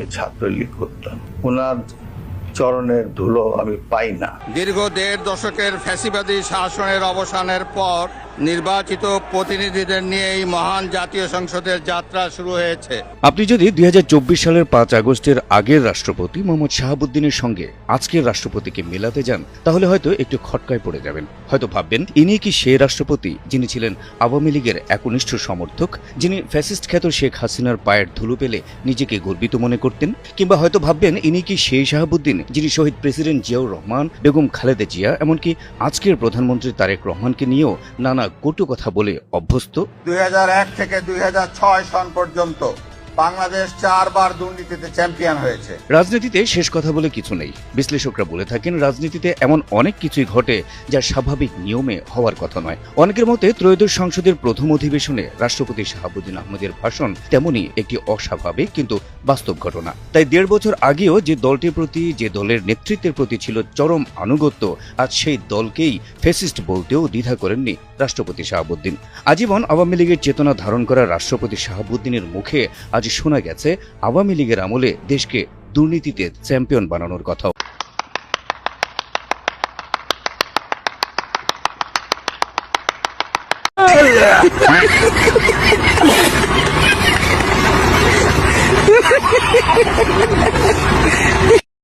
আমি ছাত্রলীগ করতাম। ওনার চরণের ধুলো আমি পাই না। দীর্ঘ ১.৫ দশকের ফ্যাসিবাদী শাসনের অবসানের পর নির্বাচিত প্রতিনিধিদের নিয়ে এই মহান জাতীয় সংসদের যাত্রা শুরু হয়েছে। আপনি যদি ২০২৪ সালের ৫ আগস্টের আগের রাষ্ট্রপতি মোহাম্মদ শাহাবুদ্দিনের সঙ্গে আজকের রাষ্ট্রপতিকে মেলাতে যান, তাহলে হয়তো একটু খটকায় পড়ে যাবেন। হয়তো ভাববেন ইনি কি সেই রাষ্ট্রপতি যিনি ছিলেন আওয়ামী লীগের একনিষ্ঠ সমর্থক, যিনি ফ্যাসিস্ট খ্যাত শেখ হাসিনার পায়ের ধুলো পেলে নিজেকে গর্বিত মনে করতেন। কিংবা হয়তো ভাববেন ইনি কি সেই শাহাবুদ্দিন যিনি শহীদ প্রেসিডেন্ট জিয়াউর রহমান, বেগম খালেদা জিয়া, এমনকি আজকের প্রধানমন্ত্রী তারেক রহমানকে নিয়েও নানা কটু কথা বলে অভ্যস্ত। ২০০১ থেকে ২০০৬ সন পর্যন্ত বাংলাদেশ ৪ বার দুর্নীতিতে চ্যাম্পিয়ন হয়েছে। রাজনীতিতে শেষ কথা বলে কিছু নেই। বিশ্লেষকরা বলে থাকেন রাজনীতিতে এমন অনেক কিছুই ঘটে যা স্বাভাবিক নিয়মে হওয়ার কথা নয়। অনেকের মতে ত্রয়োদশ সংসদের প্রথম অধিবেশনে রাষ্ট্রপতি শাহাবুদ্দিন আহমেদের ভাষণ তেমনই একটি অস্বাভাবিক কিন্তু বাস্তব ঘটনা। তাই ১.৫ বছর আগেও যে দলটির প্রতি, যে দলের নেতৃত্বের প্রতি ছিল চরম আনুগত্য, আজ সেই দলকেই ফ্যাসিস্ট বলতেও দ্বিধা করেননি রাষ্ট্রপতি শাহাবুদ্দিন। আজীবন আওয়ামী লীগের চেতনা ধারণ করা রাষ্ট্রপতি শাহাবুদ্দিনের মুখে আজ শোনা গেছে আওয়ামী লীগের আমলে দেশকে দুর্নীতিতে চ্যাম্পিয়ন বানানোর কথাও।